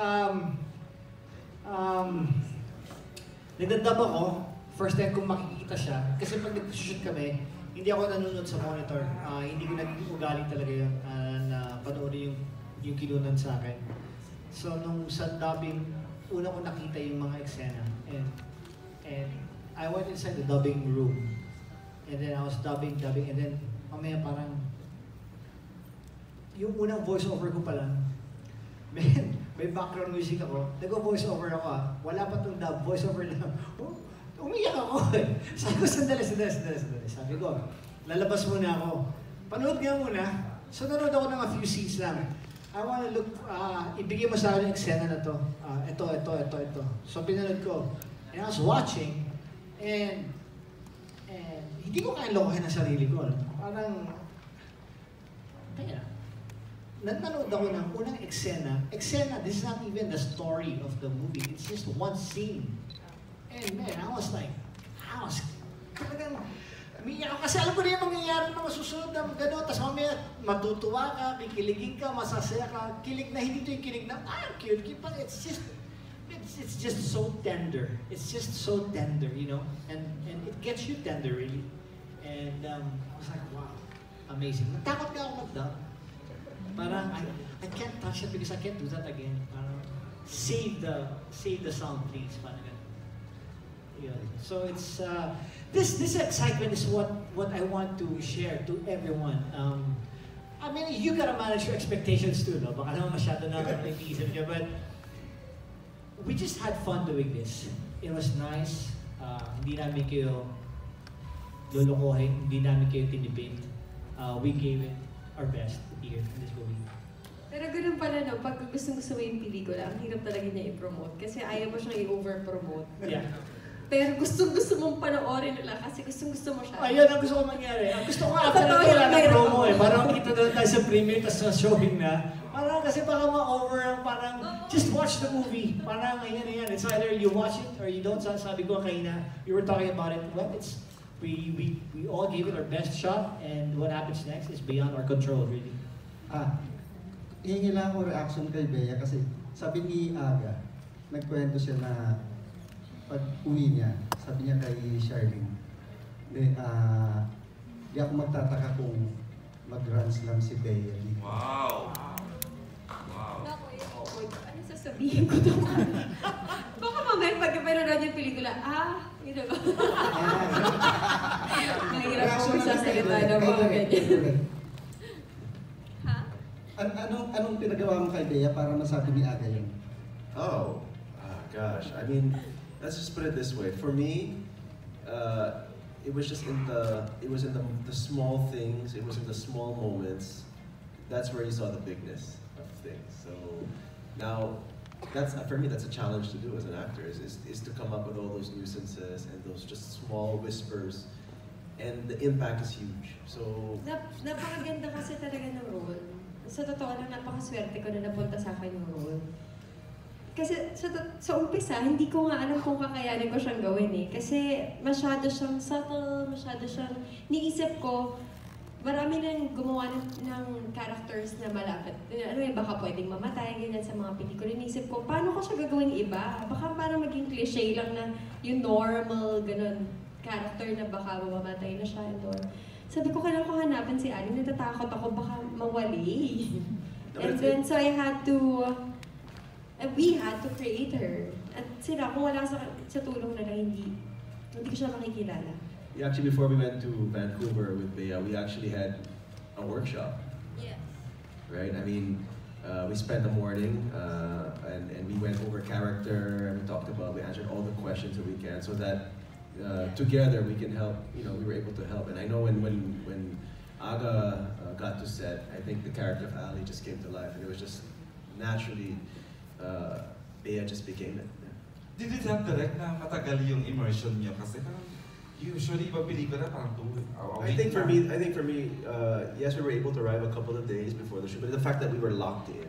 Um, um, Nagdadab ako, first time kong makikita siya. Kasi pag nag-shoot kami, hindi ako nanonood sa monitor. Hindi ko nag-ugali talaga yun na panoorin yung kinunan sa akin. So nung sa dubbing, una ko nakita yung mga eksena. And I went inside the dubbing room. And then I was dubbing, and then mamaya parang yung unang voiceover ko pa lang, may background music ako, nag-voiceover ako wala pa itong dub, voiceover lang. Oh, umiyak ako Sabi ko, sandali. Sabi ko, lalabas muna ako. Panood nga muna. So nanood ako ng a few scenes lang. I wanna look, ibigay mo sa akin yung eksena na to. Ito. So pinanood ko. And I was watching, and hindi ko kaya lokohin ang sarili ko. Parang, kaya, nanood ako ng unang eksena. This is not even the story of the movie. It's just one scene. And man, I was talagang, kasi alam ko na yung mangyayari na masusunod na gano'n. Tapos mamaya, matutuwa ka, kikiligin ka, masasaya ka. Kilig na hindi ito yung kilig na, cute. It's just so tender. It's just so tender, you know? And it gets you tender, really. And I was like, wow, amazing. Natakot ka ako mag-dub. Parang, I can't touch it because I can't do that again. Parang, save the sound, please. Parang ganun. Yeah. So it's, this excitement is what I want to share to everyone. I mean, you gotta manage your expectations too, no? Baka naman masyado na nag-iisip niya, but we just had fun doing this. It was nice. Hindi namin kayo lulukohin, hindi namin kayo tinipid. We gave it our best here in this movie. Pero ganun pala, no? Pag gusto mo yung pelikula, ang hirap talaga niya i-promote. Kasi ayaw mo siyang i-over-promote. Yeah. Pero gusto mong panoorin nila kasi gusto mo siya. Ayun ang gusto ko mangyari. Ang gusto ko after na wala na promo Parang kita doon tayo sa premiere, tapos sa showing na. Parang kasi baka ma-over, parang just watch the movie. Parang ayan. It's either you watch it or you don't. Sabi ko kay na, you were talking about it. Well, we all gave it our best shot, and what happens next is beyond our control, really. Hihingi lang ako reaction kay Bea kasi sabi ni Aga, nagkwento siya na pag uwi niya, sabi niya kay Charlene, di ako magtataka kung mag-runs lang si Bea. Wow! Ano sasabihin ko ito? Baka mamaya pag pinanood yung pelikula, yun ako. Nahihirap ako magsasalita ng mga ganyan. Anong pinagawa mo kay Bea para masabi ni Aga yun? Gosh. I mean, let's just put it this way. For me, it was just in the small things. It was in the small moments. That's where you saw the bigness of things. So now, for me, that's a challenge to do as an actor. Is to come up with all those nuisances and those just small whispers, and the impact is huge. So Napakaganda kasi talaga ng role. Sa totoo lang, napakaswerte ko na napunta sa akin yung role. Kasi sa umpisa, hindi ko nga alam kung kakayanin ko siyang gawin eh. Kasi masyado siyang subtle, masyado siyang... Niisip ko, marami nang gumawa ng characters na malapit. Ano eh, baka pwedeng mamatay, ganyan sa mga pelikula. Niisip ko, paano ko siya gagawin iba? Baka parang maging cliche lang na yung normal, ganun, character na baka mamamatay na siya. Sabi ko, kailangan ko hanapin si Ali. Natatakot ako, baka mawali. And then, so I had to... we had to create her. At sila, kung wala sa tulong na lang, hindi ko siya makikilala. Actually, before we went to Vancouver with Bea, we actually had a workshop. Yes. Right? I mean, we spent the morning and we went over character, and we answered all the questions that we can, so that together we can help. We were able to help. And I know when Aga got to set, I think the character of Ali just came to life, and it was just naturally. Bea just became it. Did it have direct na matagal yung immersion niyo? Kasi parang usually iba pelikula parang I think for me, yes, we were able to arrive a couple of days before the shoot, but the fact that we were locked in,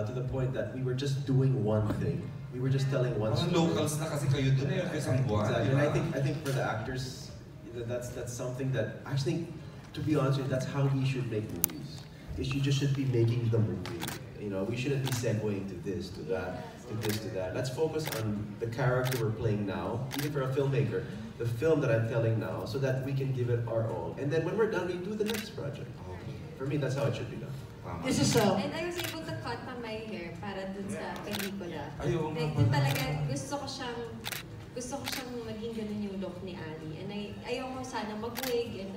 to the point that we were just doing one thing. We were just telling one story. Locals na kasi kayo dun eh, isang buwan. Exactly, and I think for the actors, that's something that I think, to be honest with you, that's how we should make movies. You just should be making the movie. You know, we shouldn't be segueing to this, to that, to this, to that. Let's focus on the character we're playing now, even for a filmmaker, the film that I'm telling now, so that we can give it our all. And then when we're done, we do the next project. For me, that's how it should be done. Tama. This is And I was able to cut my hair para dun sa pelikula. Ayaw nga Like, pala. talaga, gusto ko siyang maging ganun yung look ni Ali. And ayaw ko sana mag-wig and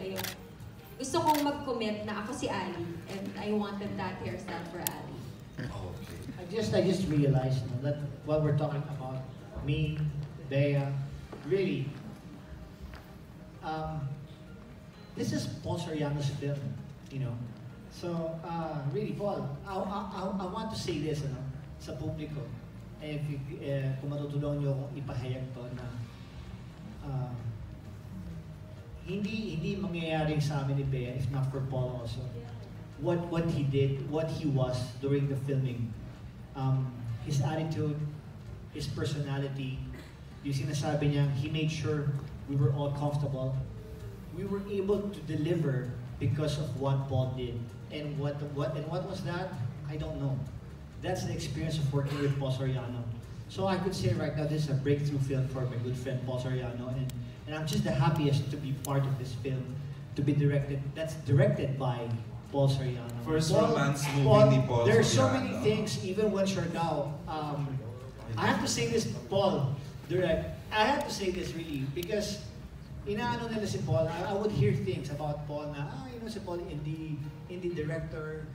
gusto kong mag-commit na ako si Ali. And I wanted that hairstyle for Ali. Okay. I just realized that while we're talking about me, Bea, really, this is Paul Soriano's film, you know. So, really, Paul, I want to say this, sa publiko. Kung matutulungan niyo akong ipahayag to na hindi mangyayaring sa amin ni Bea if not for Paul also. What he did, what he was during the filming, his attitude, his personality, yung sinasabi niya, he made sure we were all comfortable. We were able to deliver because of what Paul did. And what was that? I don't know. That's the experience of working with Paul Soriano. So I could say right now this is a breakthrough film for my good friend Paul Soriano, and I'm just the happiest to be part of this film, to be directed. That's directed by Paul Soriano. First Paul, romance movie ni Paul There's so Soriano. many things, even when Siargao. I have to say this, Paul. I have to say this really because inaano nila si Paul. I would hear things about Paul na si Paul indie director.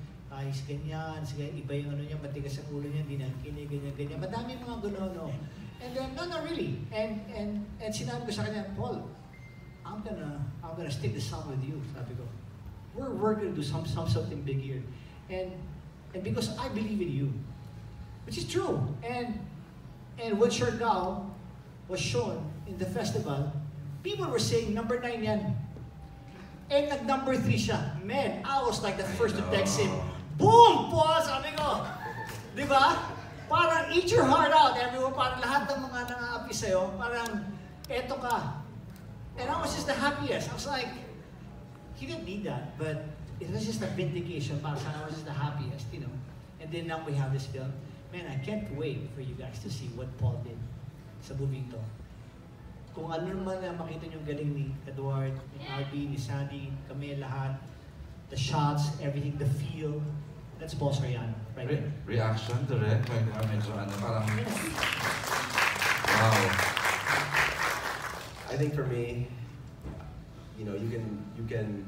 Is ganyan, iba yung ano niya, matigas ang ulo niya, hindi nakikinig, ganyan. Madami mga gano'n, no? And then, no, really. And sinabi ko sa kanya, Paul, I'm gonna stick the sound with you, sabi ko. We're gonna do something big here. And because I believe in you, which is true. And when Siargao was shown in the festival, people were saying, number 9 yan. And nag-number 3 siya. Man, I was like the first to text him. Boom! Paul! Sabi ko. Di ba? Parang eat your heart out, everyone. Parang lahat ng mga nang-aapi sa'yo, parang, eto ka. And I was just the happiest. I was like, he didn't need that, but it was just a vindication. Parang I was just the happiest, you know. And then now we have this film. Man, I can't wait for you guys to see what Paul did sa movie to. Kung ano naman na makita nyo galing ni Edward, ni Albi, ni Sandy, kami lahat, the shots, everything, the feel, that's Paul Soriano, right there. Reaction, direct, medyo parang, wow. I think for me, you know, it can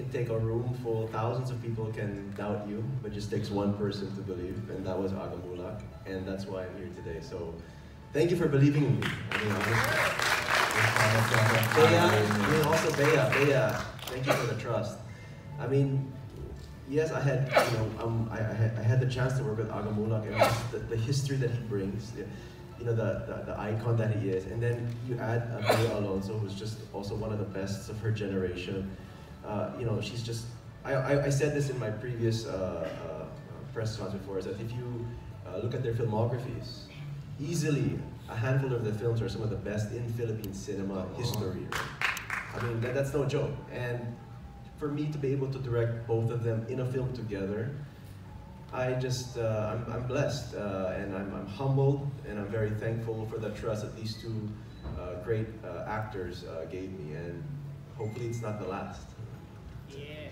take a room full, thousands of people can doubt you, but it just takes one person to believe, and that was Aga Mulak, and that's why I'm here today. So, thank you for believing in me. Also Bea, thank you for the trust. I mean, yes, I had, you know, I had the chance to work with Aga Mulak, and just the history that he brings, you know, the icon that he is, and then you add Bea Alonzo, who's just also one of the best of her generation. You know, she's just. I said this in my previous press conference before, is that if you look at their filmographies, easily a handful of the films are some of the best in Philippine cinema history. I mean, that's no joke. And for me to be able to direct both of them in a film together, I just, I'm blessed, and I'm humbled, and I'm very thankful for the trust that these two great actors gave me, and hopefully it's not the last. Yeah.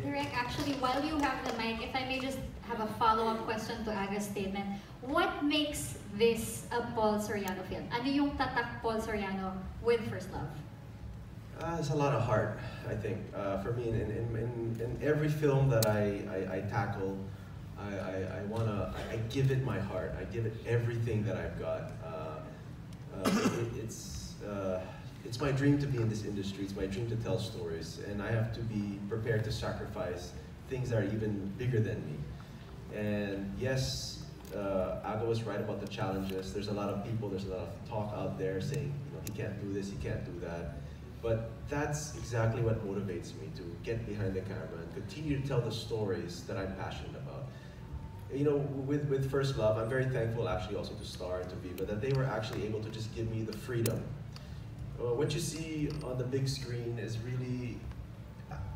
Direk, actually, while you have the mic, if I may just have a follow-up question to Aga's statement, what makes this a Paul Soriano film? Ano yung tatak Paul Soriano with First Love? There's a lot of heart, I think. For me, in every film that I tackle, I give it my heart. I give it everything that I've got. It's my dream to be in this industry. It's my dream to tell stories, and I have to be prepared to sacrifice things that are even bigger than me. And yes, Aga was right about the challenges. There's a lot of people, there's a lot of talk out there saying, you know, he can't do this, he can't do that. But that's exactly what motivates me to get behind the camera and continue to tell the stories that I'm passionate about. You know, with First Love, I'm very thankful actually also to Star and to Viva that they were actually able to just give me the freedom. What you see on the big screen is really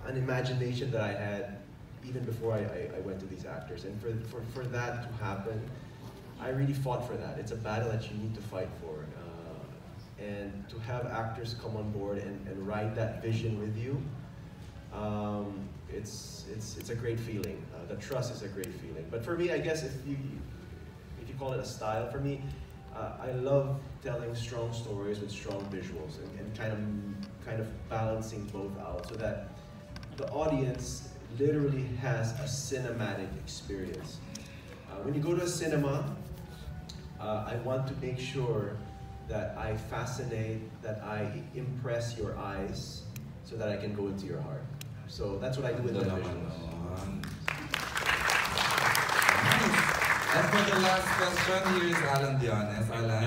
an imagination that I had even before I went to these actors. And for that to happen, I really fought for that. It's a battle that you need to fight for. And to have actors come on board and ride that vision with you, it's a great feeling. The trust is a great feeling. But for me, I guess if you call it a style, for me, I love telling strong stories with strong visuals and kind of balancing both out so that the audience literally has a cinematic experience. When you go to a cinema, I want to make sure that I fascinate, that I impress your eyes so that I can go into your heart. So that's what I do with my visuals. Nice. And for the last question, here is Alan Diones. Alan?